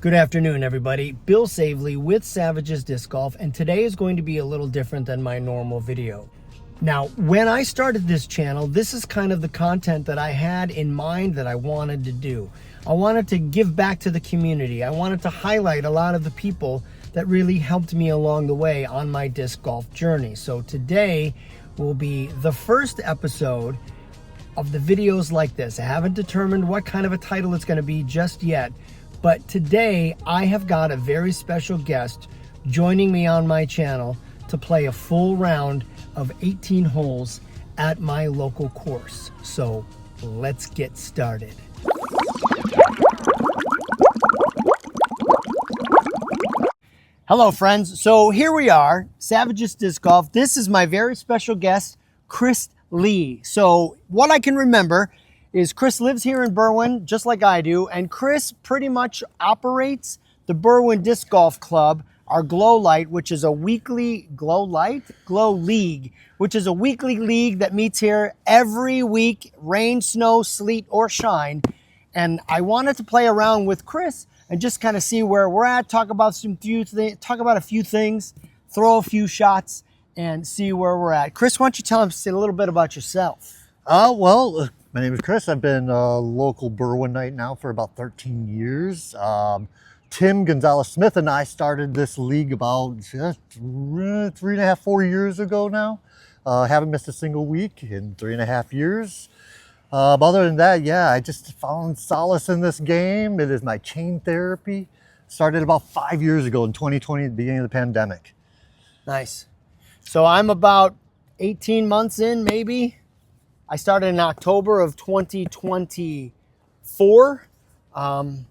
Good afternoon, everybody. Bill Savely with Savage's Disc Golf, and today is going to be a little different than my normal video. Now, when I started this channel, this is kind of the content that I had in mind that I wanted to do. I wanted to give back to the community. I wanted to highlight a lot of the people that really helped me along the way on my disc golf journey. So today will be the first episode of the videos like this. I haven't determined what kind of a title it's going to be just yet. But today, I have got a very special guest joining me on my channel to play a full round of 18 holes at my local course. So let's get started. Hello, friends. So here we are, Savage's Disc Golf. This is my very special guest, Chris Lee. So what I can remember is Chris lives here in Berwyn, just like I do, and Chris pretty much operates the Berwyn Disc Golf Club, our Glow Light, which is a weekly Glow League, which is a weekly league that meets here every week, rain, snow, sleet, or shine. And I wanted to play around with Chris and just kind of see where we're at, talk about a few things, throw a few shots, and see where we're at. Chris, why don't you tell us a little bit about yourself? My name is Chris. I've been a local Berwynite now for about 13 years. Tim Gonzalez-Smith and I started this league about 3.5, 4 years ago now. Haven't missed a single week in 3.5 years. Other than that, yeah, I just found solace in this game. It is my chain therapy. Started about 5 years ago in 2020, at the beginning of the pandemic. Nice. So I'm about 18 months in, maybe. I started in October of 2024. And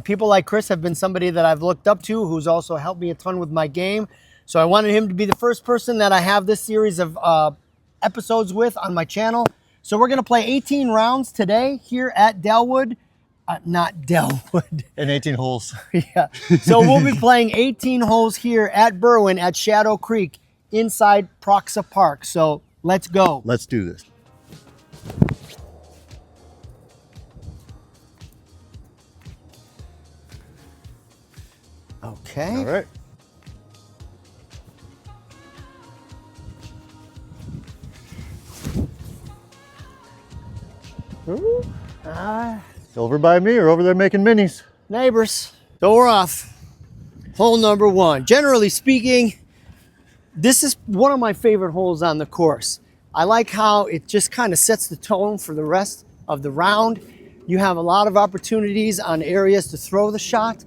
people like Chris have been somebody that I've looked up to, who's also helped me a ton with my game. So I wanted him to be the first person that I have this series of episodes with on my channel. So we're going to play 18 rounds today here at Delwood. Not Delwood. And 18 holes. Yeah. So we'll be playing 18 holes here at Berwyn at Shadow Creek inside Proxa Park. So let's go. Let's do this. Okay. All right. Ooh. Over by me or over there making minis? Neighbors. So we're off. Hole number one. Generally speaking, this is one of my favorite holes on the course. I like how it just kind of sets the tone for the rest of the round. You have a lot of opportunities on areas to throw the shot.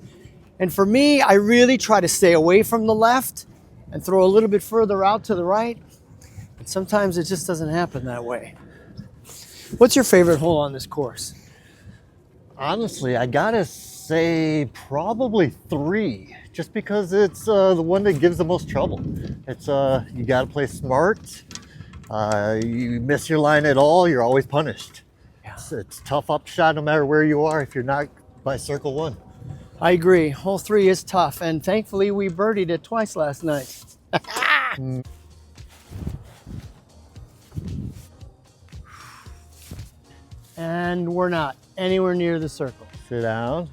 And for me, I really try to stay away from the left and throw a little bit further out to the right. And sometimes it just doesn't happen that way. What's your favorite hole on this course? Honestly, I gotta say probably 3, just because it's the one that gives the most trouble. It's you gotta play smart. You miss your line at all, you're always punished. Yeah. It's tough up shot no matter where you are if you're not by circle 1. I agree. Hole 3 is tough, and thankfully we birdied it twice last night. And we're not anywhere near the circle. Sit down.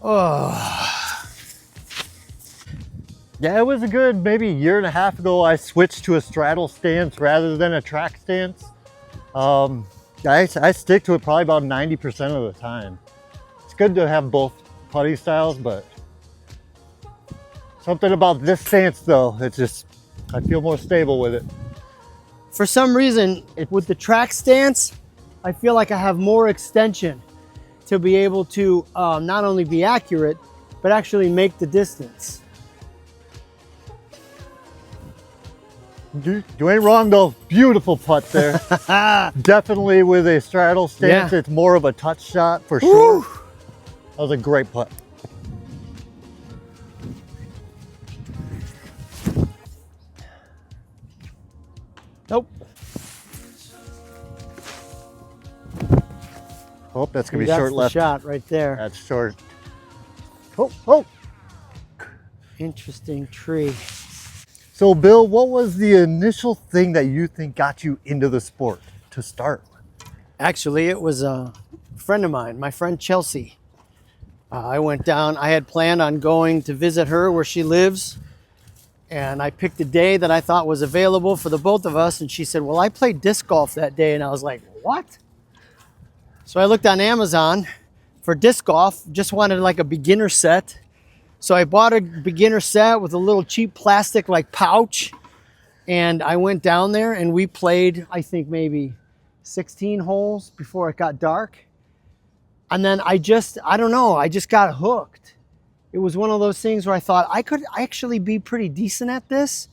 Oh. Yeah, it was a good maybe 1.5 years ago. I switched to a straddle stance rather than a track stance. I stick to it probably about 90% of the time. It's good to have both putting styles, but something about this stance though, it's just, I feel more stable with it. For some reason, with the track stance, I feel like I have more extension to be able to not only be accurate, but actually make the distance. You ain't wrong though. Beautiful putt there. Definitely with a straddle stance, yeah. It's more of a touch shot for sure. Woo! That was a great putt. Nope. Oh, that's gonna be short left. Shot right there. That's short. Oh. Interesting tree. So Bill, what was the initial thing that you think got you into the sport to start? Actually, it was a friend of mine, my friend Chelsea. I went down. I had planned on going to visit her where she lives. And I picked a day that I thought was available for the both of us. And she said, well, I played disc golf that day. And I was like, what? So I looked on Amazon for disc golf, just wanted like a beginner set. So I bought a beginner set with a little cheap plastic like pouch. And I went down there and we played, I think maybe 16 holes before it got dark. And then I don't know, I just got hooked. It was one of those things where I thought I could actually be pretty decent at this.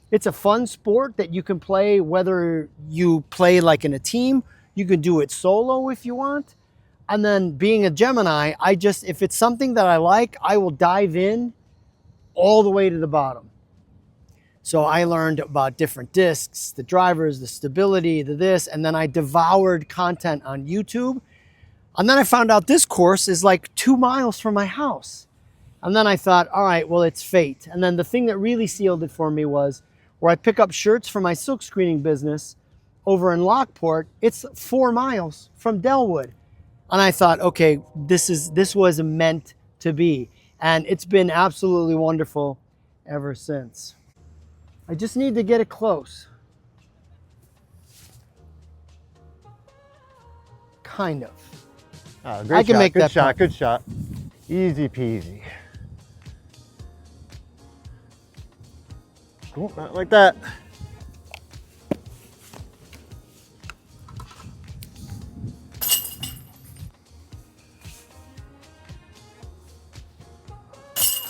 It's a fun sport that you can play whether you play like in a team, you can do it solo if you want. And then being a Gemini, if it's something that I like, I will dive in all the way to the bottom. So I learned about different discs, the drivers, the stability, the this, and then I devoured content on YouTube. And then I found out this course is like 2 miles from my house. And then I thought, all right, well, it's fate. And then the thing that really sealed it for me was where I pick up shirts for my silk screening business over in Lockport. It's 4 miles from Delwood. And I thought, okay, this was meant to be. And it's been absolutely wonderful ever since. I just need to get it close. Kind of. Oh, great I can shot, make good that shot, putt. good shot. Easy peasy. Cool, not like that.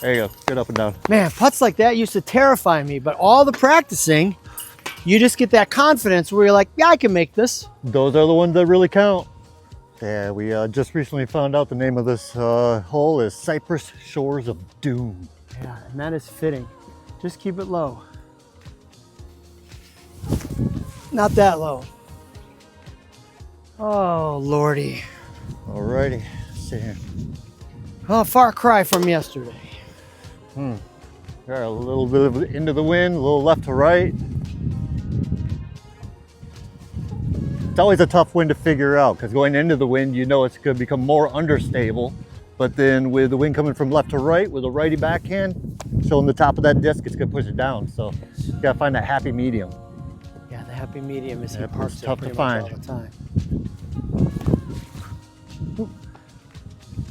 There you go, good up and down. Man, putts like that used to terrify me, but all the practicing, you just get that confidence where you're like, yeah, I can make this. Those are the ones that really count. Yeah, we just recently found out the name of this hole is Cypress Shores of Doom. Yeah, and that is fitting. Just keep it low. Not that low. Oh, Lordy. Alrighty, see here. Oh, far cry from yesterday. Got a little bit of into the wind, a little left to right. It's always a tough wind to figure out because going into the wind, you know it's going to become more understable. But then with the wind coming from left to right with a righty backhand, showing the top of that disc, it's going to push it down. So you got to find that happy medium. Yeah, the happy medium is Yeah, parked it's there tough to pretty much all find. the time.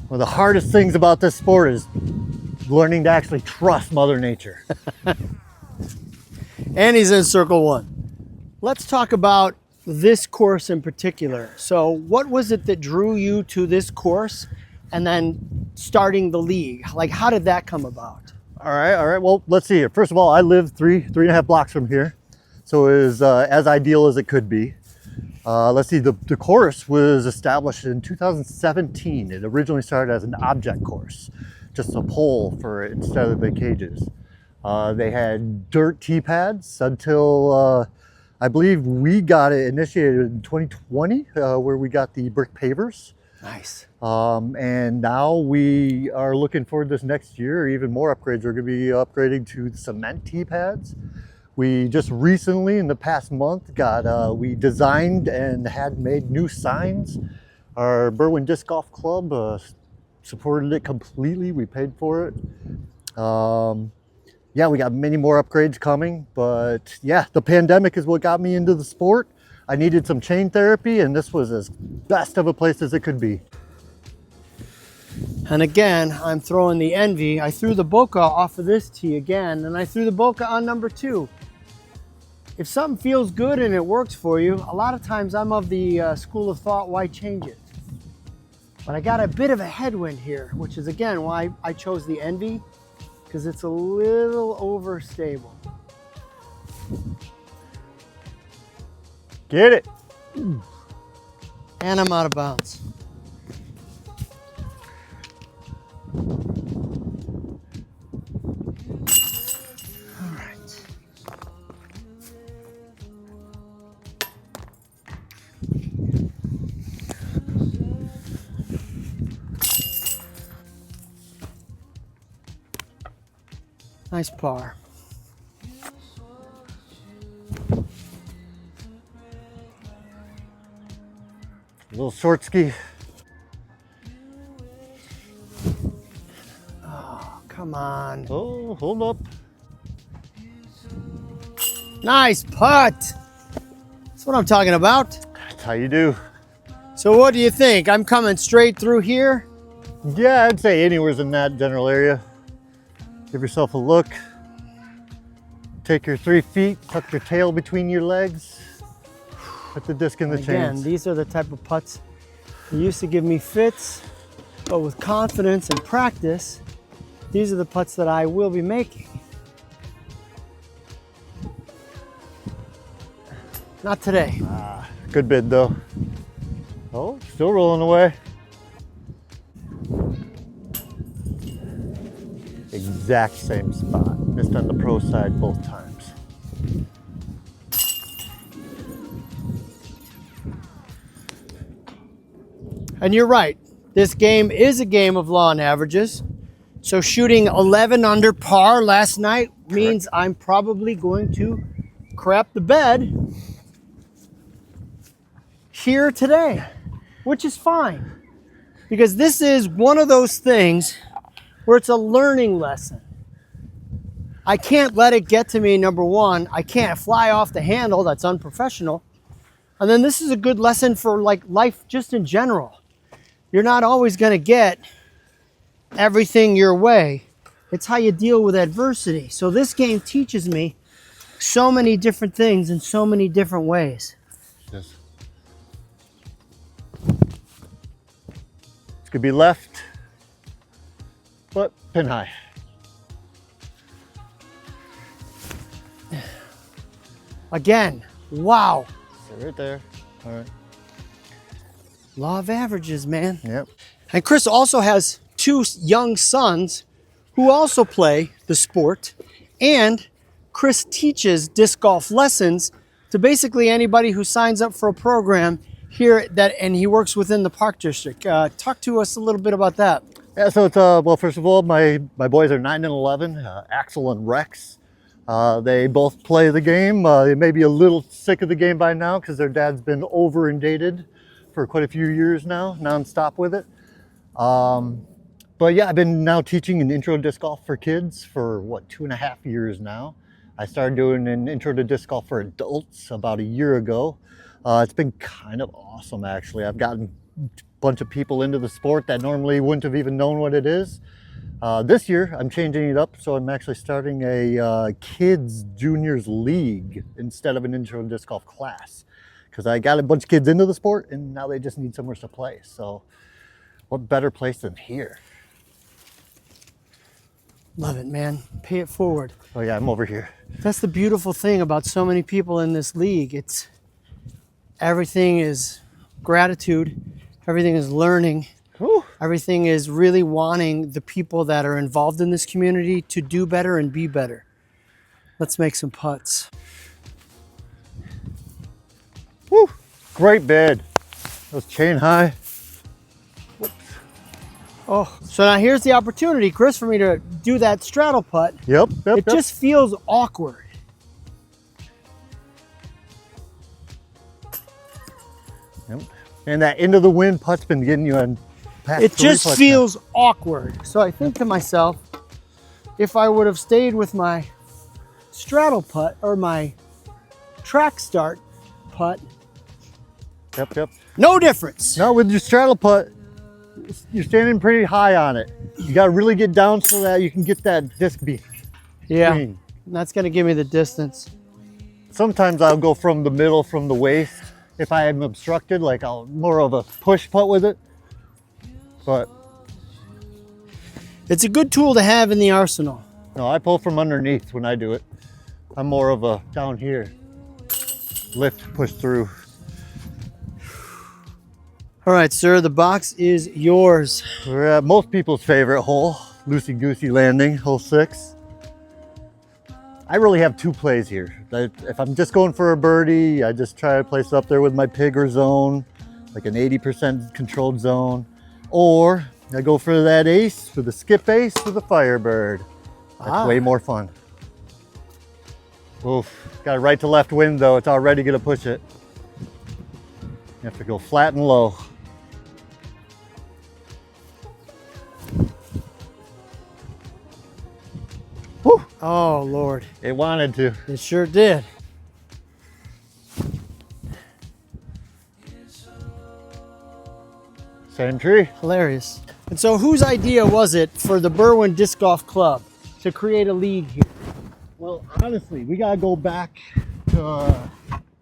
One of the hardest things about this sport is learning to actually trust Mother Nature. And he's in circle one. Let's talk about this course in particular. So what was it that drew you to this course and then starting the league? Like, how did that come about? All right. Well, let's see here. First of all, I live three and a half blocks from here. So it is as ideal as it could be. Let's see, the course was established in 2017. It originally started as an object course, just a pole for it instead of the cages. They had dirt tee pads until I believe we got it initiated in 2020, where we got the brick pavers. Nice. And now we are looking forward to this next year, even more upgrades. We're going to be upgrading to cement tee pads. We just recently, in the past month, we designed and had made new signs. Our Berwyn Disc Golf Club supported it completely. We paid for it. Yeah, we got many more upgrades coming, but yeah, the pandemic is what got me into the sport. I needed some chain therapy, and this was as best of a place as it could be. And again, I'm throwing the envy. I threw the Boca off of this tee again, and I threw the Boca on number 2. If something feels good and it works for you, a lot of times I'm of the school of thought, why change it? But I got a bit of a headwind here, which is again why I chose the envy, because it's a little overstable. Get it. And I'm out of bounds. All right. Nice par. A little short ski. Come on. Oh, hold up. Nice putt. That's what I'm talking about. That's how you do. So what do you think? I'm coming straight through here? Yeah, I'd say anywhere's in that general area. Give yourself a look. Take your 3 feet, tuck your tail between your legs. Put the disc in the Again, chains. these are the type of putts that used to give me fits, but with confidence and practice, these are the putts that I will be making. Not today. Good bid though. Oh, still rolling away. Exact same spot. Missed on the pro side both times. And you're right. This game is a game of law and averages. So shooting 11 under par last night means I'm probably going to crap the bed here today, which is fine. Because this is one of those things where it's a learning lesson. I can't let it get to me, number one. I can't fly off the handle, that's unprofessional. And then this is a good lesson for like life just in general. You're not always gonna get everything your way. It's how you deal with adversity. So this game teaches me so many different things in so many different ways. Yes. It's gonna be left, but pin high. Again, wow. So right there. All right. Law of averages, man. Yep. And Chris also has 2 young sons who also play the sport. And Chris teaches disc golf lessons to basically anybody who signs up for a program here and he works within the Park District. Talk to us a little bit about that. Yeah, so it's, well, first of all, my boys are 9 and 11, Axel and Rex. They both play the game. They may be a little sick of the game by now because their dad's been over and dated for quite a few years now, nonstop with it. But yeah, I've been now teaching an intro to disc golf for kids for what, 2.5 years now. I started doing an intro to disc golf for adults about a year ago. It's been kind of awesome, actually. I've gotten a bunch of people into the sport that normally wouldn't have even known what it is. This year, I'm changing it up, so I'm actually starting a kids juniors league instead of an intro to disc golf class. Because I got a bunch of kids into the sport, and now they just need somewhere to play. So what better place than here? Love it, man. Pay it forward. Oh yeah, I'm over here. That's the beautiful thing about so many people in this league. It's everything is gratitude, everything is learning, Whew. everything is really wanting the people that are involved in this community to do better and be better. Let's make some putts. Woo. Great bid. That was chain high. Whoops. Oh, so now here's the opportunity, Chris, for me to do that straddle putt. Yep. It just feels awkward. Yep. And that into the wind putt's been getting you on past It 3 just putts feels awkward. So I think to myself, if I would have stayed with my straddle putt or my track start putt, now. Yep. no difference. Now with your straddle putt, you're standing pretty high on it. You got to really get down so that you can get that disc beam. Yeah, Green. that's gonna give me the distance. Sometimes I'll go from the middle, from the waist. If I am obstructed, like I'll more of a push putt with it. But It's a good tool to have in the arsenal. no, I pull from underneath when I do it. I'm more of a down here. Lift, push through. All right, sir, the box is yours. We're at most people's favorite hole, loosey-goosey landing, hole 6. I really have 2 plays here. If I'm just going for a birdie, I just try to place up there with my pig or zone, like an 80% controlled zone. Or I go for that ace, for the skip ace, with a Firebird. That's way more fun. Oof, got a right to left wind though. It's already gonna push it. You have to go flat and low. Whew, Oh, Lord. it wanted to. It sure did. Same tree. Hilarious. And so whose idea was it for the Berwyn Disc Golf Club to create a league here? Well, honestly, we gotta go back to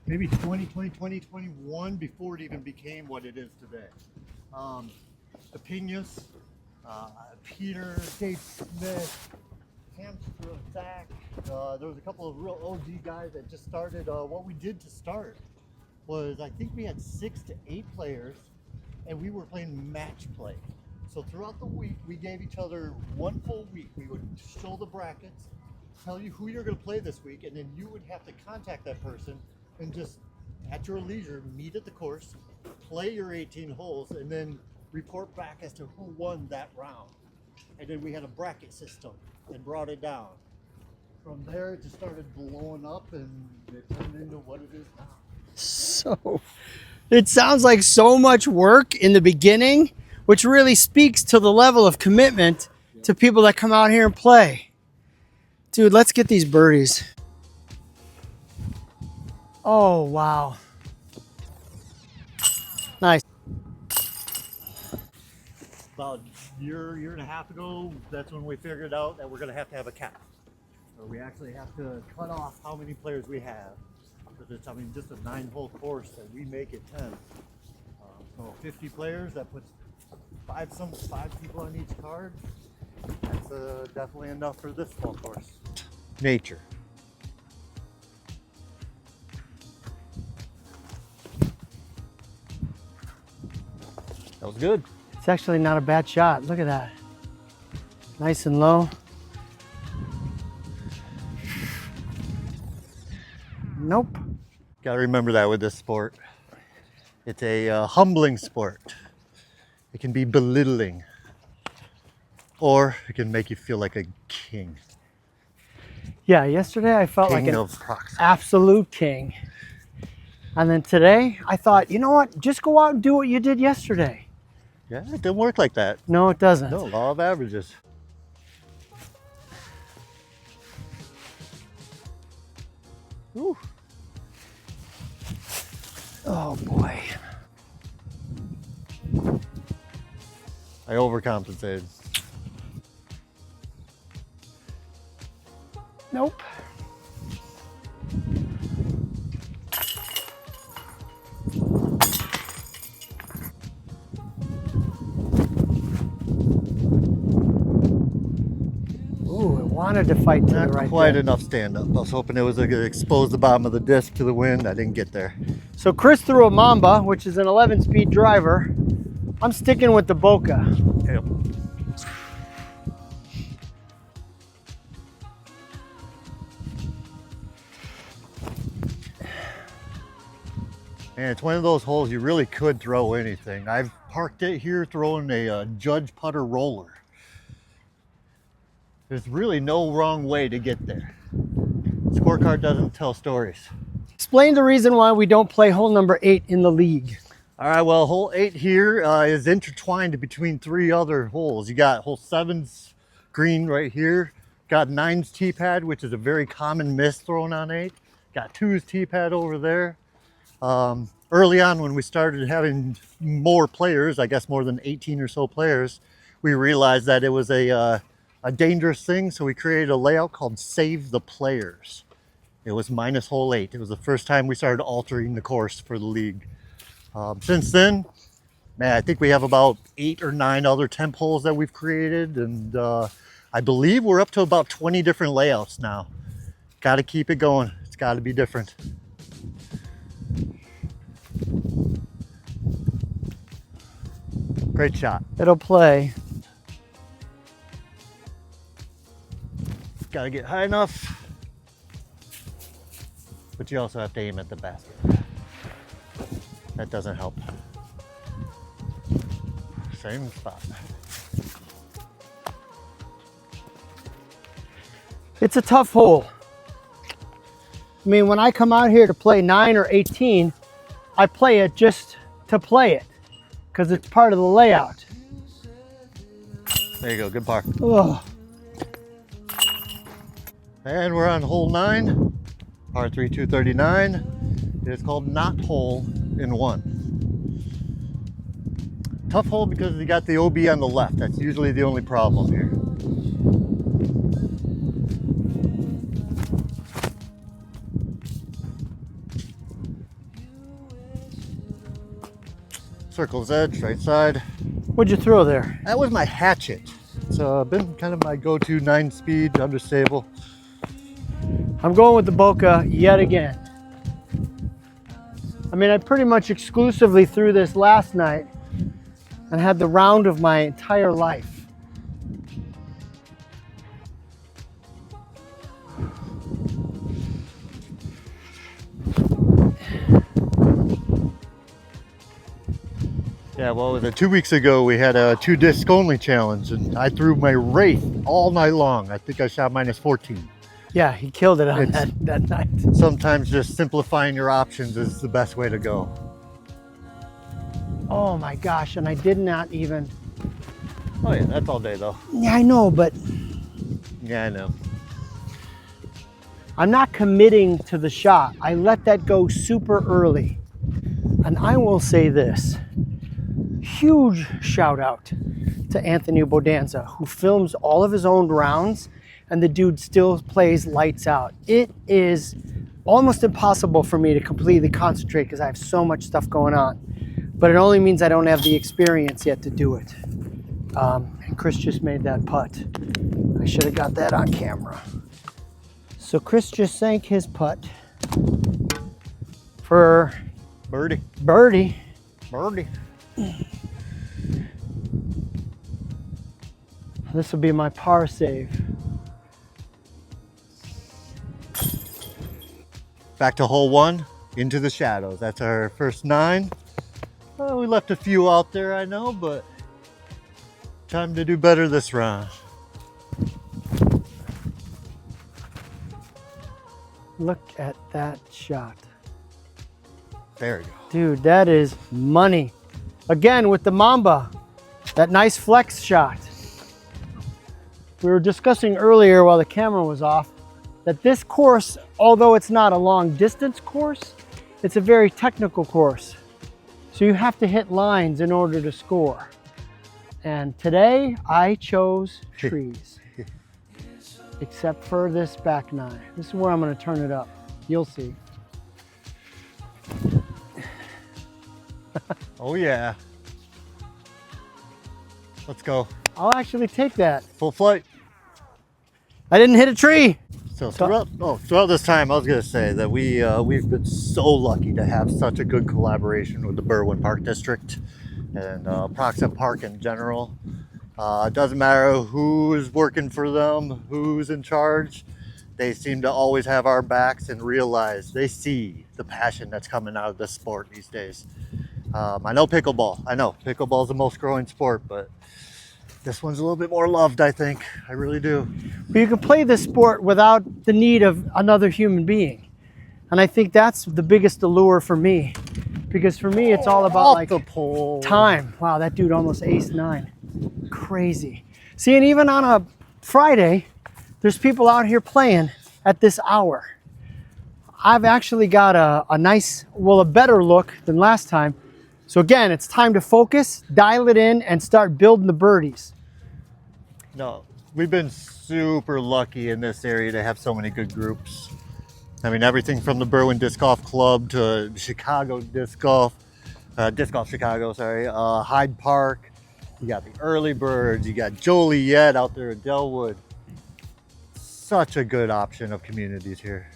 maybe 2021 before it even became what it is today. The Pinas, Peter, Dave Smith, Hamster, Zach. There was a couple of real OG guys that just started. What we did to start was, I think we had 6 to 8 players, and we were playing match play. So throughout the week, we gave each other one full week. We would show the brackets, tell you who you're going to play this week, and then you would have to contact that person and just, at your leisure, meet at the course, play your 18 holes, and then report back as to who won that round. And then we had a bracket system and brought it down. From there, it just started blowing up, and it turned into what it is now. So it sounds like so much work in the beginning, which really speaks to the level of commitment to people that come out here and play. Dude, let's get these birdies. Oh, wow. Nice. About a year and a half ago, that's when we figured out that we're going to have a cap. So we actually have to cut off how many players we have. Because it's, I mean, just a 9-hole course, and we make it 10. So 50 players, that puts five people on each card. That's definitely enough for this small course. Nature. That was good. It's actually not a bad shot. Look at that. Nice and low. Nope. Got to remember that with this sport. It's a humbling sport. It can be belittling, or it can make you feel like a king. Yeah, yesterday I felt like an absolute king. And then today I thought, you know what? Just go out and do what you did yesterday. Yeah, it didn't work like that. No, it doesn't. No, law of averages. Ooh. Oh boy. I overcompensated. Nope. Ooh, it wanted to fight to the right. Not quite there. enough stand up. I was hoping it was going to expose the bottom of the disc to the wind. I didn't get there. So Chris threw a Mamba, which is an 11-speed driver. I'm sticking with the Boca. Yep. And it's one of those holes you really could throw anything. I've parked it here throwing a Judge putter roller. There's really no wrong way to get there. Scorecard doesn't tell stories. Explain the reason why we don't play hole number 8 in the league. All right, well, hole 8 here is intertwined between 3 other holes. You got hole 7's green right here. Got 9's tee pad, which is a very common miss thrown on 8. Got 2's tee pad over there. Early on when we started having more players, I guess more than 18 or so players, we realized that it was a dangerous thing, so we created a layout called Save the Players. It was minus hole 8. It was the first time we started altering the course for the league. Since then, man, I think we have about 8 or 9 other temp holes that we've created, and I believe we're up to about 20 different layouts now. Got to keep it going. It's got to be different. Great shot. It'll play. Got to get high enough, but you also have to aim at the basket. That doesn't help. Same spot. It's a tough hole. I mean, when I come out here to play 9 or 18, I play it just to play it because it's part of the layout. There you go, good par. Oh. And we're on hole 9, par 3, 239. It's called Knot Hole in 1. Tough hole because you got the OB on the left. That's usually the only problem here. Circle's edge, right side. What'd you throw there? That was my hatchet. It's been kind of my go-to 9-speed, understable. I'm going with the Boca yet again. I mean, I pretty much exclusively threw this last night and had the round of my entire life. Yeah, well, was it 2 weeks ago we had a 2-disc only challenge, and I threw my Wraith all night long. I think I shot -14. Yeah, he killed it on that night. Sometimes just simplifying your options is the best way to go. Oh my gosh, and I did not even... Oh yeah, that's all day though. Yeah, I know, but Yeah, I know. I'm not committing to the shot. I let that go super early. And I will say this, huge shout out to Anthony Bodanza, who films all of his own rounds, and the dude still plays lights out. It is almost impossible for me to completely concentrate because I have so much stuff going on. But it only means I don't have the experience yet to do it. And Chris just made that putt. I should have got that on camera. So Chris just sank his putt for Birdie. birdie. Birdie. This will be my par save. Back to hole 1, into the shadows. That's our first 9. We left a few out there, I know, but time to do better this round. Look at that shot. There we go. Dude, that is money. Again, with the Mamba, that nice flex shot. We were discussing earlier while the camera was off that this course, although it's not a long distance course, it's a very technical course. So you have to hit lines in order to score. And today I chose trees, except for this back 9. This is where I'm gonna turn it up. You'll see. Oh yeah. Let's go. I'll actually take that. Full flight. I didn't hit a tree. So throughout this time, I was going to say that we've been so lucky to have such a good collaboration with the Berwyn Park District and Proximate Park in general. It doesn't matter who is working for them, who's in charge. They seem to always have our backs and realize they see the passion that's coming out of this sport these days. I know pickleball is the most growing sport, but this one's a little bit more loved, I think. I really do. But you can play this sport without the need of another human being. And I think that's the biggest allure for me. Because for me, it's all about like the pole. Time. Wow, that dude almost aced 9. Crazy. See, and even on a Friday, there's people out here playing at this hour. I've actually got a nice, well, a better look than last time. So again, it's time to focus, dial it in, and start building the birdies. No, we've been super lucky in this area to have so many good groups. I mean, everything from the Berwyn Disc Golf Club to Chicago Disc Golf Chicago, sorry, Hyde Park. You got the Early Birds, you got Joliet out there at Delwood. Such a good option of communities here.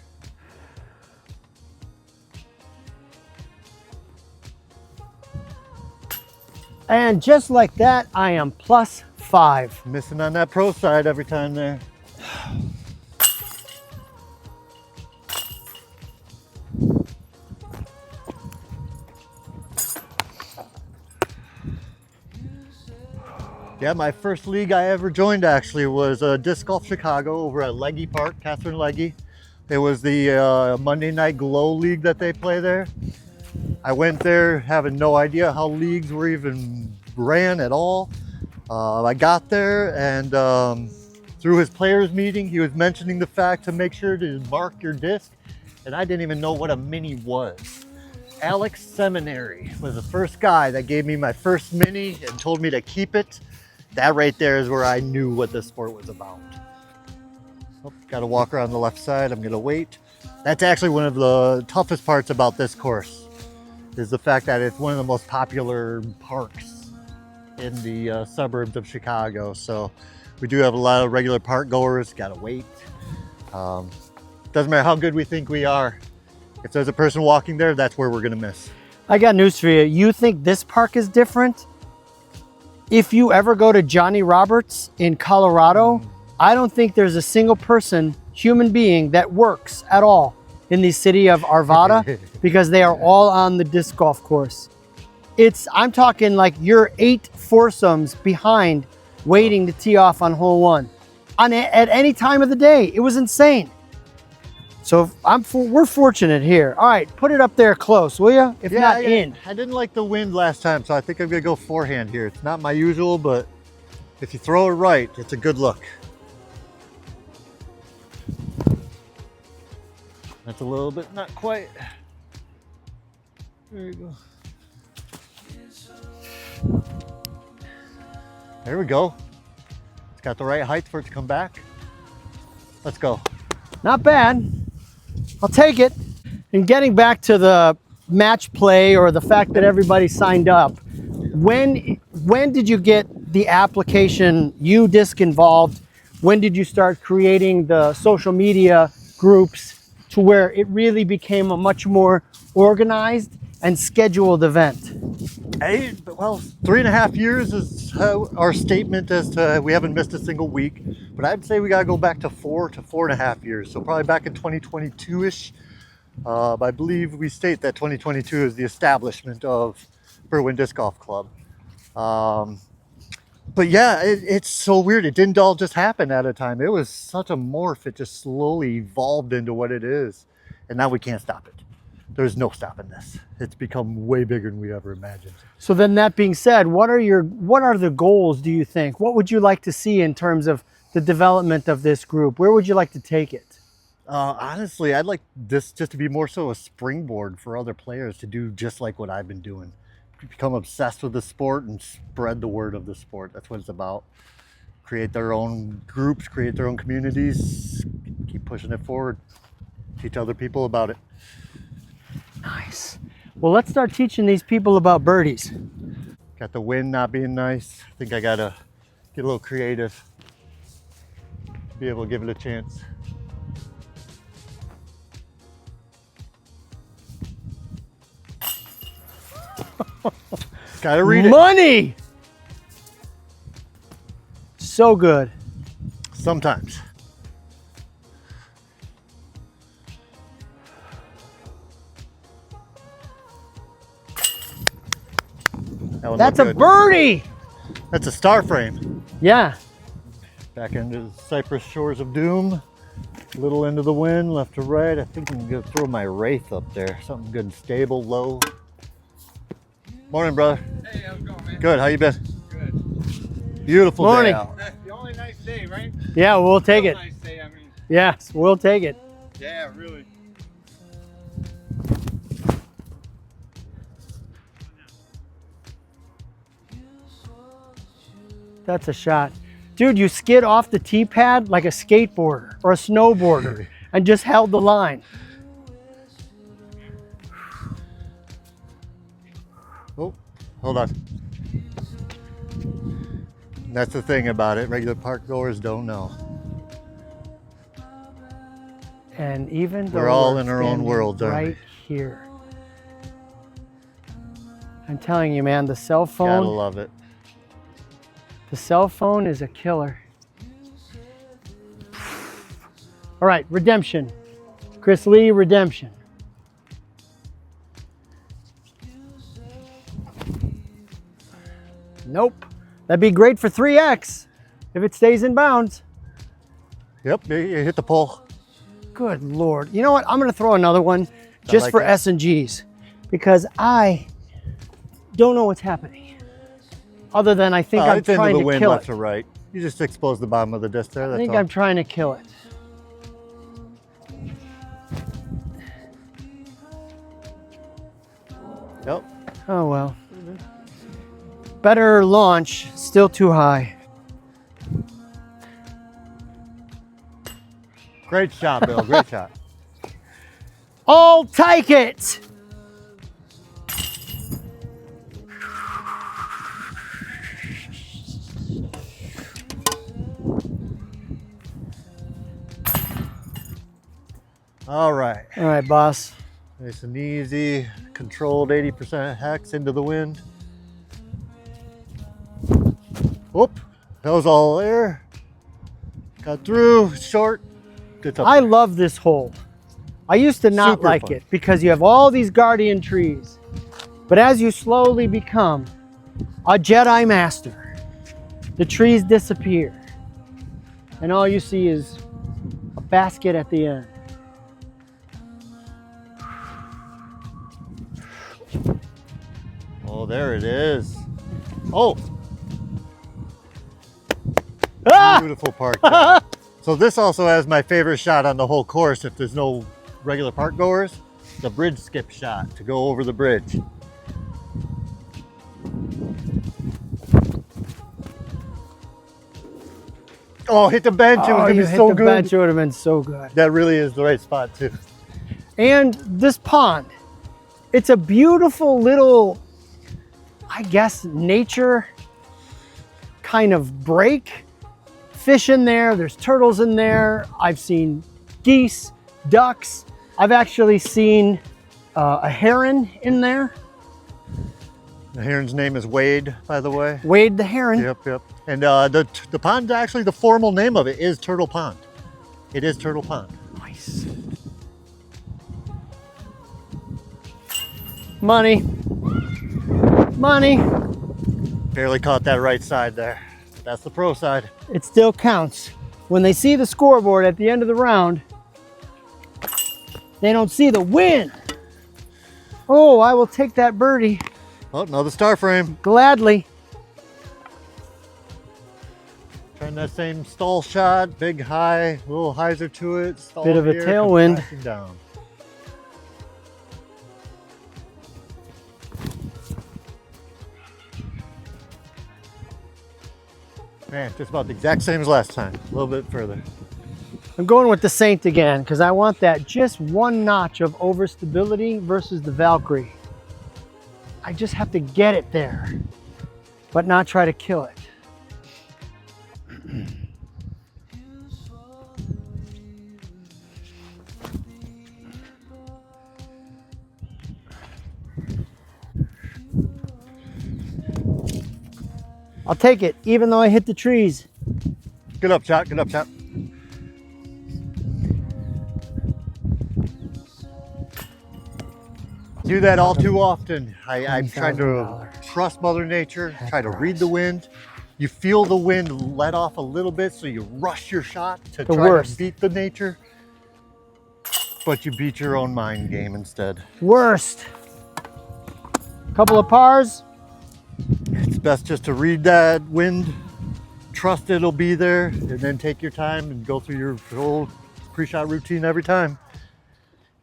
And just like that, I am +5. Missing on that pro side every time there. Yeah, my first league I ever joined actually was Disc Golf Chicago over at Leggy Park, Catherine Leggy. It was the Monday Night Glow League that they play there. I went there having no idea how leagues were even ran at all. I got there and through his players meeting, he was mentioning the fact to make sure to mark your disc, and I didn't even know what a mini was. Alex Seminary was the first guy that gave me my first mini and told me to keep it. That right there is where I knew what this sport was about. Oh, got to walk around the left side. I'm gonna wait. That's actually one of the toughest parts about this course, is the fact that it's one of the most popular parks in the suburbs of Chicago. So we do have a lot of regular park goers. Got to wait. Doesn't matter how good we think we are. If there's a person walking there, that's where we're gonna miss. I got news for you. You think this park is different? If you ever go to Johnny Roberts in Colorado, I don't think there's a single person, human being, that works at all in the city of Arvada because they are all on the disc golf course. I'm talking like you're 8 foursomes behind waiting to tee off on hole 1 at any time of the day. It was insane. So we're fortunate here. All right, put it up there close, will you? If not in. I didn't like the wind last time, so I think I'm gonna go forehand here. It's not my usual, but if you throw it right, it's a good look. That's a little bit, not quite. There you go. There we go. It's got the right height for it to come back. Let's go. Not bad. I'll take it. And getting back to the match play or the fact that everybody signed up, when did you get the application UDisc involved? When did you start creating the social media groups to where it really became a much more organized and scheduled event? Well, 3.5 years is our statement as to we haven't missed a single week, but I'd say we got to go back to 4 to 4.5 years. So probably back in 2022-ish. I believe we state that 2022 is the establishment of Berwyn Disc Golf Club. But yeah, it's so weird. It didn't all just happen at a time. It was such a morph. It just slowly evolved into what it is. And now we can't stop it. There's no stopping this. It's become way bigger than we ever imagined. So then that being said, what are the goals, do you think? What would you like to see in terms of the development of this group? Where would you like to take it? Honestly, I'd like this just to be more so a springboard for other players to do just like what I've been doing. Become obsessed with the sport and spread the word of the sport. That's what it's about. Create their own groups, create their own communities, keep pushing it forward, teach other people about it. Nice. Well, let's start teaching these people about birdies. Got the wind not being nice. I think I gotta get a little creative, be able to give it a chance. Gotta read it. Money! So good. Sometimes. That's a birdie! That's a star frame. Yeah. Back into the Cypress Shores of Doom. A little into the wind, left to right. I think I'm gonna throw my Wraith up there. Something good and stable, low. Morning, brother. Hey, how's it going, man? Good, how you been? Good. Beautiful Morning. day out. The only nice day, right? Yeah, we'll take it. Nice day, I mean. Yes, we'll take it. Yeah, really. That's a shot. Dude, you skid off the tee pad like a skateboarder or a snowboarder and just held the line. Oh, hold on. That's the thing about it. Regular park goers don't know. And even though We're all in our own standing world, aren't right we? here. I'm telling you, man, the cell Gotta phone, love it. the cell phone is a killer. All right, redemption. Chris Lee, redemption. Nope. That'd be great for 3X if it stays in bounds. Yep, you hit the pole. Good Lord. You know what? I'm going to throw another one just like for it. S&Gs because I don't know what's happening. Other than I think I'm It's into trying the to wind kill left it. to right. You just expose the bottom of the disc there. I That's think all. I'm trying to kill it. Yep. Oh well. Better launch, still too high. Great shot, Bill. Great shot. I'll take it. All right. All right, boss. Nice and easy. Controlled 80% hex into the wind. Whoop. That was all air. Got through. Short. It's up I there. love this hole. I used to not Super like fun. it because you have all these guardian trees. But as you slowly become a Jedi master, the trees disappear. And all you see is a basket at the end. Oh, there it is. Oh, Ah! beautiful park shot. So this also has my favorite shot on the whole course if there's no regular park goers. The bridge skip shot to go over the bridge. Oh, hit the bench. It was Oh, gonna you be hit so the good. bench, it would have been so good. That really is the right spot too. And this pond, it's a beautiful little, I guess, nature kind of break. Fish in there, there's turtles in there. I've seen geese, ducks. I've actually seen a heron in there. The heron's name is Wade, by the way. Wade the heron. Yep, yep. And the pond, actually the formal name of it is Turtle Pond. It is Turtle Pond. Nice. Money. Money. Barely caught that right side there. That's the pro side. It still counts. When they see the scoreboard at the end of the round, they don't see the win. Oh, I will take that birdie Oh, another star frame. gladly. Trying that same stall shot, big high, little hyzer to it. Stall Bit of a here, tailwind. crashing down. Man, just about the exact same as last time. A little bit further. I'm going with the Saint again because I want that just one notch of overstability versus the Valkyrie. I just have to get it there, but not try to kill it. I'll take it, even though I hit the trees. Good up shot, good up shot. Do that all too often. I'm trying to $20,000. trust Mother Nature, try to read the wind. You feel the wind let off a little bit, so you rush your shot to The try worst. to beat the nature. But you beat your own mind game instead. Worst. Couple of pars. It's best just to read that wind, trust it'll be there, and then take your time and go through your whole pre-shot routine every time.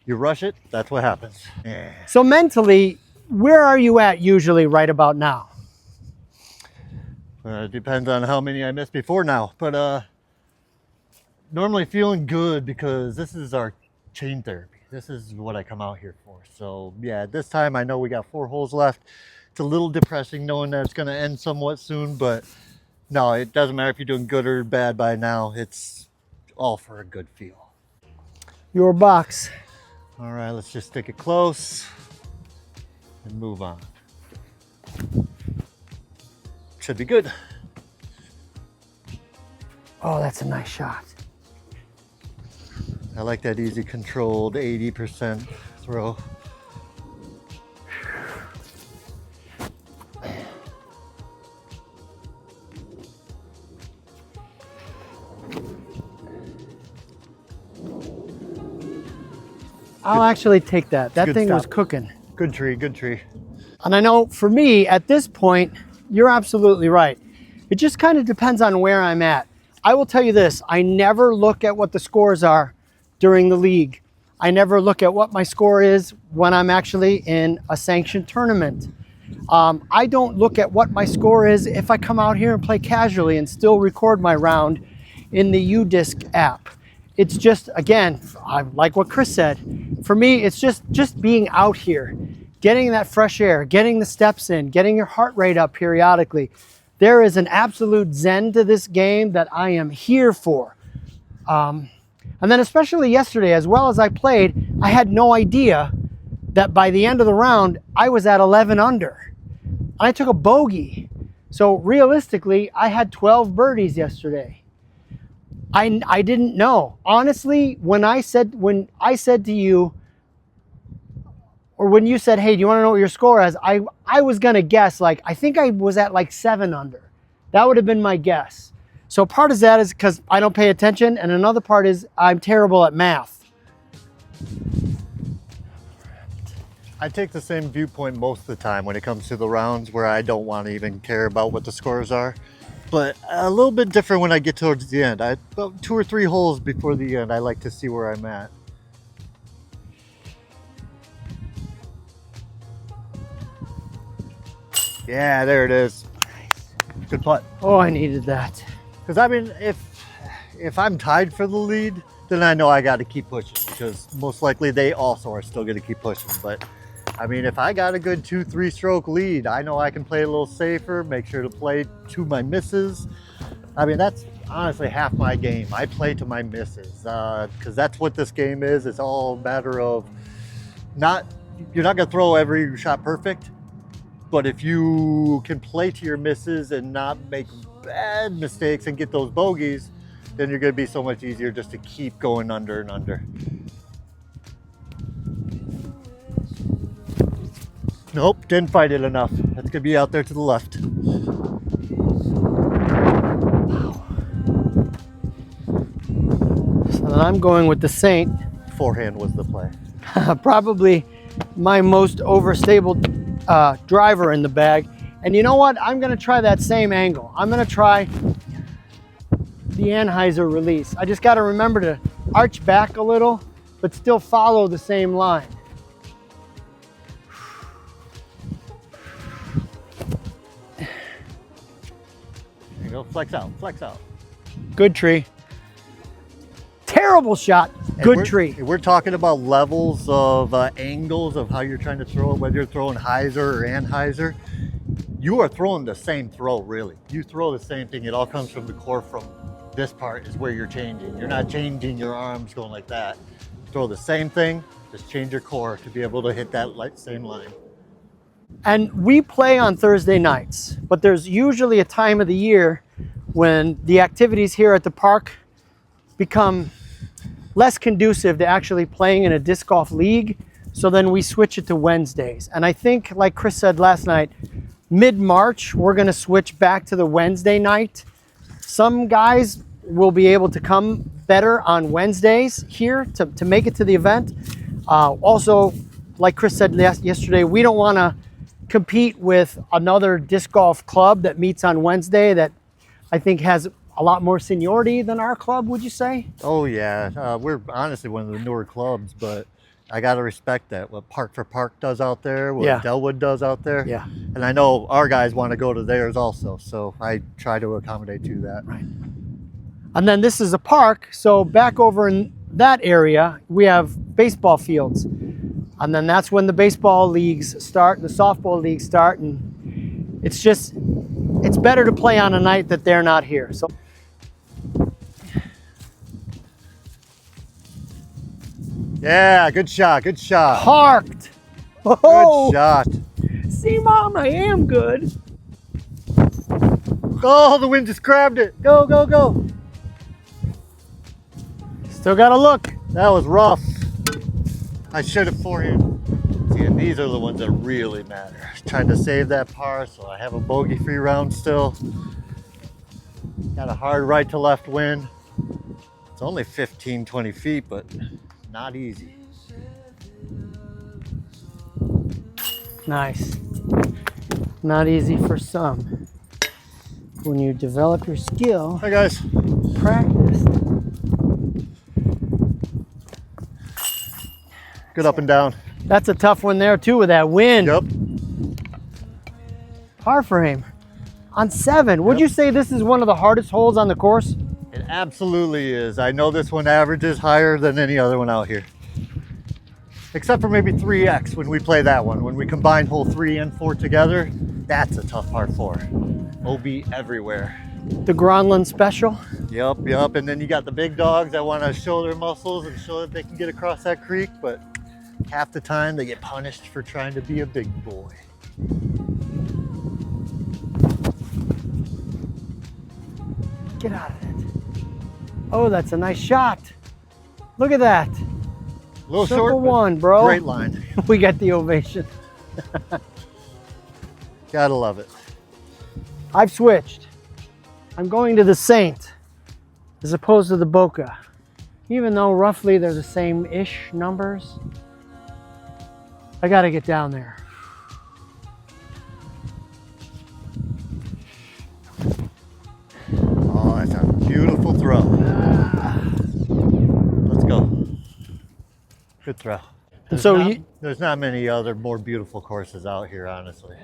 You rush it, that's what happens. Yeah. So mentally, where are you at usually right about now? It depends on how many I missed before now, but normally feeling good because this is our chain therapy. This is what I come out here for. So yeah, this time I know we got 4 holes left. It's a little depressing knowing that it's going to end somewhat soon, but no, it doesn't matter if you're doing good or bad by now. It's all for a good feel. Your box. All right, let's just stick it close and move on. Should be good. Oh, that's a nice shot. I like that easy controlled 80% throw. I'll actually take that. That good thing was stop. cooking. Good tree, good tree. And I know for me, at this point, you're absolutely right. It just kind of depends on where I'm at. I will tell you this, I never look at what the scores are during the league. I never look at what my score is when I'm actually in a sanctioned tournament. I don't look at what my score is if I come out here and play casually and still record my round in the U-Disc app. It's just, again, like what Chris said, for me, it's just being out here, getting that fresh air, getting the steps in, getting your heart rate up periodically. There is an absolute zen to this game that I am here for. And then especially yesterday, as well as I played, I had no idea that by the end of the round, I was at 11 under. I took a bogey. So realistically, I had 12 birdies yesterday. I didn't know. Honestly, when I said to you, or when you said, hey, do you want to know what your score is? I was going to guess, like, I think I was at like 7 under. That would have been my guess. So part of that is because I don't pay attention, and another part is I'm terrible at math. I take the same viewpoint most of the time when it comes to the rounds where I don't want to even care about what the scores are. But a little bit different when I get towards the end. About 2 or 3 holes before the end, I like to see where I'm at. Yeah, there it is. Nice. Good putt. Oh, I needed that. Because I mean, if I'm tied for the lead, then I know I got to keep pushing, because most likely they also are still going to keep pushing. But I mean, if I got a good 2-3 stroke lead, I know I can play a little safer, make sure to play to my misses. I mean, that's honestly half my game. I play to my misses, because that's what this game is. It's all a matter of you're not going to throw every shot perfect, but if you can play to your misses and not make bad mistakes and get those bogeys, then you're going to be so much easier just to keep going under and under. Nope, didn't fight it enough. That's gonna be out there to the left. So then I'm going with the Saint. Forehand was the play. Probably my most overstable driver in the bag. And you know what? I'm gonna try that same angle. I'm gonna try the Anheuser release. I just gotta remember to arch back a little, but still follow the same line. There you go, flex out, flex out. Good tree. Terrible shot, good tree. We're talking about levels of angles of how you're trying to throw it, whether you're throwing hyzer or Anheuser. You are throwing the same throw, really. You throw the same thing. It all comes from the core. From this part is where you're changing. You're not changing your arms going like that. Throw the same thing, just change your core to be able to hit that same line. And we play on Thursday nights, but there's usually a time of the year when the activities here at the park become less conducive to actually playing in a disc golf league. So then we switch it to Wednesdays. And I think, like Chris said last night, mid-March, we're gonna switch back to the Wednesday night. Some guys will be able to come better on Wednesdays here to make it to the event. Also, like Chris said yesterday, we don't wanna compete with another disc golf club that meets on Wednesday that I think has a lot more seniority than our club, would you say? Oh yeah, we're honestly one of the newer clubs, but I gotta respect that. What Park for Park does out there, what Delwood does out there. Yeah. And I know our guys want to go to theirs also, so I try to accommodate to that. Right. And then this is a park, so back over in that area, we have baseball fields. And then that's when the baseball leagues start, the softball leagues start, and it's better to play on a night that they're not here. So. Yeah, good shot, good shot. Parked. Oh. Good shot. See, Mom, I am good. Oh, the wind just grabbed it. Go, go, go. Still got to look. That was rough. I should have forehand. See, and these are the ones that really matter. Trying to save that par, so I have a bogey-free round still. Got a hard right to left wind. It's only 15, 20 feet, but not easy. Nice. Not easy for some. when you develop your skill, Hi guys. practice. Good up and down. That's a tough one there too with that wind. Yep. Par for him. On 7, would Yep. you say this is one of the hardest holes on the course? It absolutely is. I know this one averages higher than any other one out here. Except for maybe 3X when we play that one. When we combine hole 3 and 4 together, that's a tough par 4. OB everywhere. The Gronland Special. Yep, yep. And then you got the big dogs that want to show their muscles and show that they can get across that creek, but half the time they get punished for trying to be a big boy. Get out of it. Oh, that's a nice shot. Look at that. A little Simple short, but one, bro. great line. We got the ovation. Gotta love it. I've switched. I'm going to the Saint as opposed to the Boca. Even though roughly they're the same-ish numbers, I gotta get down there. Oh, that's a beautiful throw. Let's go. Good throw. So There's not many other more beautiful courses out here, honestly.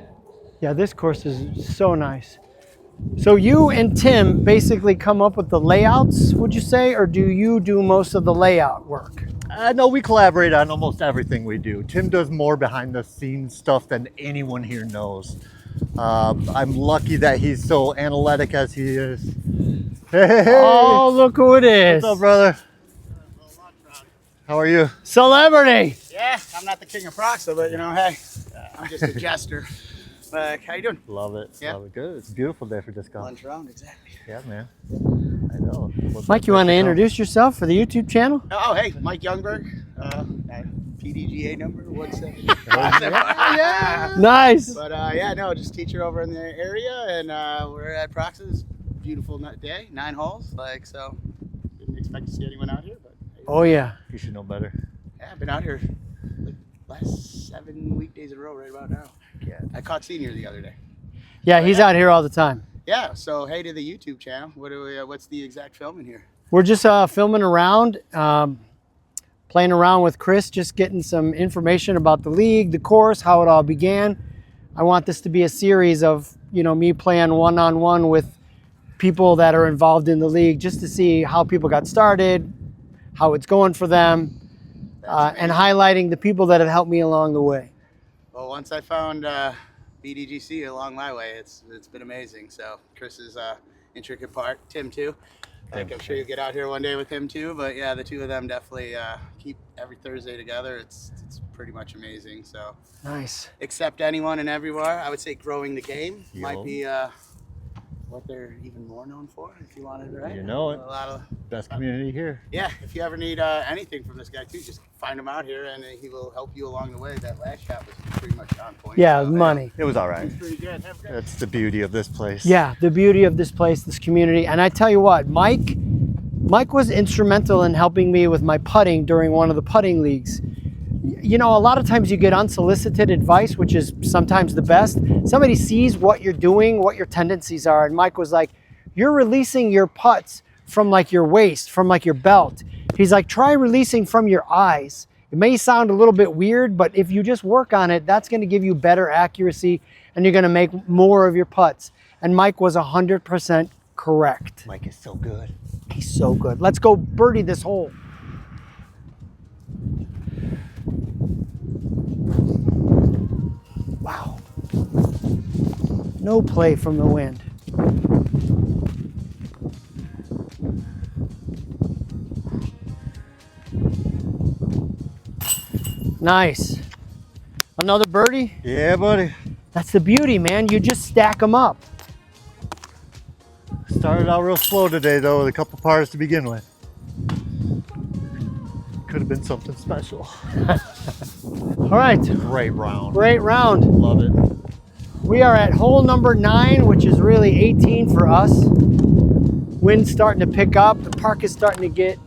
yeah, this course is so nice. So you and Tim basically come up with the layouts, would you say, or do you do most of the layout work? No, we collaborate on almost everything we do. Tim does more behind the scenes stuff than anyone here knows. I'm lucky that he's so analytic as he is. Hey, Oh, look who it is. what's up, brother? How are you? Celebrity. Yeah, I'm not the king of Proxa, but you know, hey, I'm just a jester. How you doing? Love it. Yeah. Love it. Good. It's a beautiful day for disc golf. Lunch round, exactly. Yeah, man. I know. Mike, you want to introduce yourself for the YouTube channel? Oh, hey, Mike Youngberg, PDGA number 17. Yeah. Nice. But yeah, no, just teacher over in the area, and we're at Proxa's beautiful day, 9 holes. Like, so didn't expect to see anyone out here, but hey, Oh yeah. You should know better. yeah, I've been out here like last 7 weekdays in a row right about now. Yeah. I caught Senior the other day. Yeah, he's out here all the time. Yeah, so hey to the YouTube channel. What's the exact filming here? We're just filming around, playing around with Chris, just getting some information about the league, the course, how it all began. I want this to be a series of, you know, me playing one-on-one with people that are involved in the league, just to see how people got started, how it's going for them, and highlighting the people that have helped me along the way. Well, once I found BDGC along my way, it's been amazing. So Chris's intricate part, Tim too. Like, I'm sure you'll get out here one day with him too. But yeah, the two of them definitely keep every Thursday together. It's pretty much amazing. So Nice. accept anyone and everywhere. I would say growing the game might Yo. be what they're even more known for, if you wanted, right? You know it. A lot of Best community here. yeah. If you ever need anything from this guy too, just find him out here, and he will help you along the way. That last shot was pretty much on point. Yeah, so, money. It was all right. It's pretty good. Have a good That's the beauty of this place. Yeah, the beauty of this place, this community. And I tell you what, Mike was instrumental in helping me with my putting during one of the putting leagues. You know, a lot of times you get unsolicited advice, which is sometimes the best. Somebody sees what you're doing, what your tendencies are. And Mike was like, you're releasing your putts from like your waist, from like your belt. He's like, try releasing from your eyes. It may sound a little bit weird, but if you just work on it, that's going to give you better accuracy and you're going to make more of your putts. And Mike was 100% correct. Mike is so good. He's so good. Let's go birdie this hole. Wow. No play from the wind. Nice. Another birdie? Yeah, buddy. That's the beauty, man. You just stack them up. Started out real slow today, though, with a couple pars to begin with. Could have been something special. All right. Great round. Great round. Love it. We are at hole number 9, which is really 18 for us. Wind's starting to pick up. The park is starting to get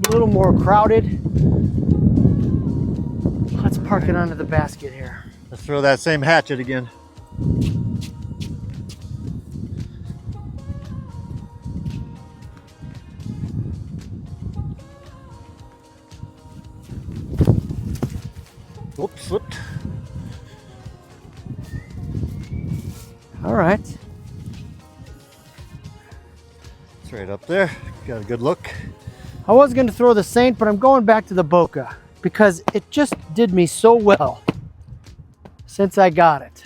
a little more crowded. Let's park it under the basket here. Let's throw that same hatchet again. Whoops, slipped. All right. It's right up there. Got a good look. I was going to throw the Saint, but I'm going back to the Boca because it just did me so well since I got it.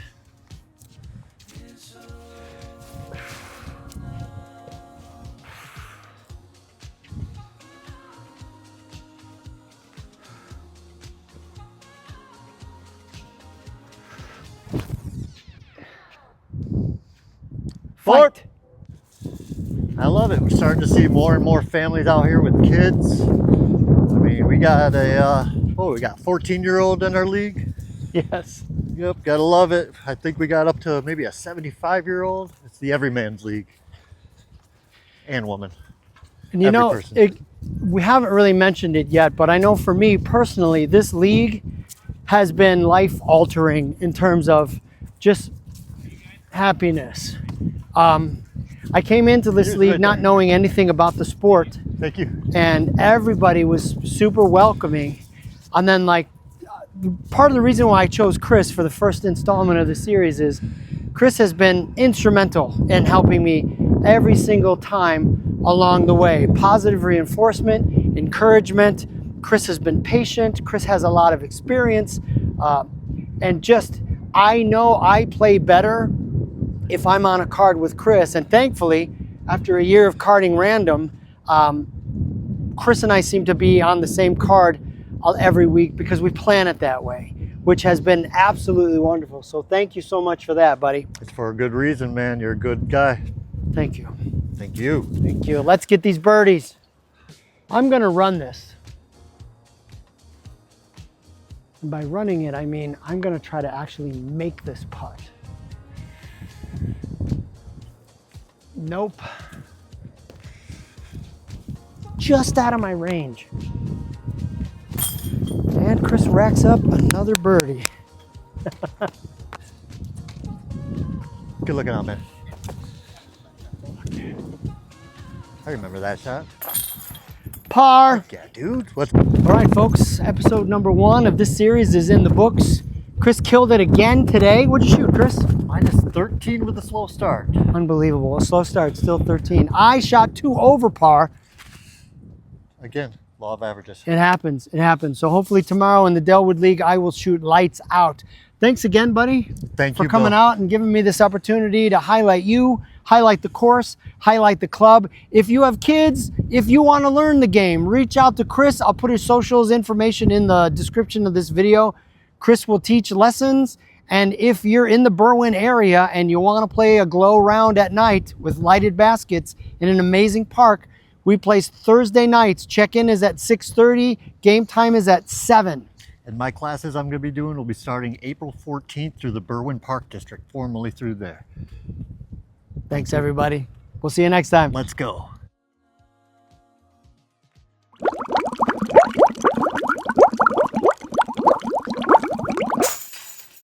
Fight. I love it. We're starting to see more and more families out here with kids. I mean, we got a, we got 14-year-old in our league. Yes. Yep, gotta love it. I think we got up to maybe a 75-year-old. It's the everyman's league. And woman. And you Every know, person. we haven't really mentioned it yet, but I know for me personally, this league has been life altering in terms of just happiness. I came into this Here's league right not there. knowing anything about the sport, Thank you. and everybody was super welcoming. And then, like, part of the reason why I chose Chris for the first installment of the series is Chris has been instrumental in helping me every single time along the way. Positive reinforcement, encouragement. Chris has been patient. Chris has a lot of experience. And just, I know I play better if I'm on a card with Chris. And thankfully, after a year of carding random, Chris and I seem to be on the same card every week because we plan it that way, which has been absolutely wonderful. So thank you so much for that, buddy. It's for a good reason, man. You're a good guy. Thank you. Thank you. Thank you. Let's get these birdies. I'm going to run this. And by running it, I mean I'm going to try to actually make this putt. Nope. Just out of my range. And Chris racks up another birdie. Good looking out, man. I remember that shot. Par. Yeah, dude. What's All right, folks. Episode number 1 of this series is in the books. Chris killed it again today. What'd you shoot, Chris? minus 13 with a slow start? Unbelievable. A slow start, still 13. I shot 2 over par. Again, law of averages. It happens. It happens. So hopefully tomorrow in the Delwood League, I will shoot lights out. Thanks again, buddy, Thank for you, coming Bill. out and giving me this opportunity to highlight you, highlight the course, highlight the club. If you have kids, if you want to learn the game, reach out to Chris. I'll put his socials information in the description of this video. Chris will teach lessons. And if you're in the Berwyn area and you want to play a glow round at night with lighted baskets in an amazing park, we play Thursday nights. Check-in is at 6:30. Game time is at 7. And my classes I'm going to be doing will be starting April 14th through the Berwyn Park District, formerly through there. Thanks, everybody. We'll see you next time. Let's go.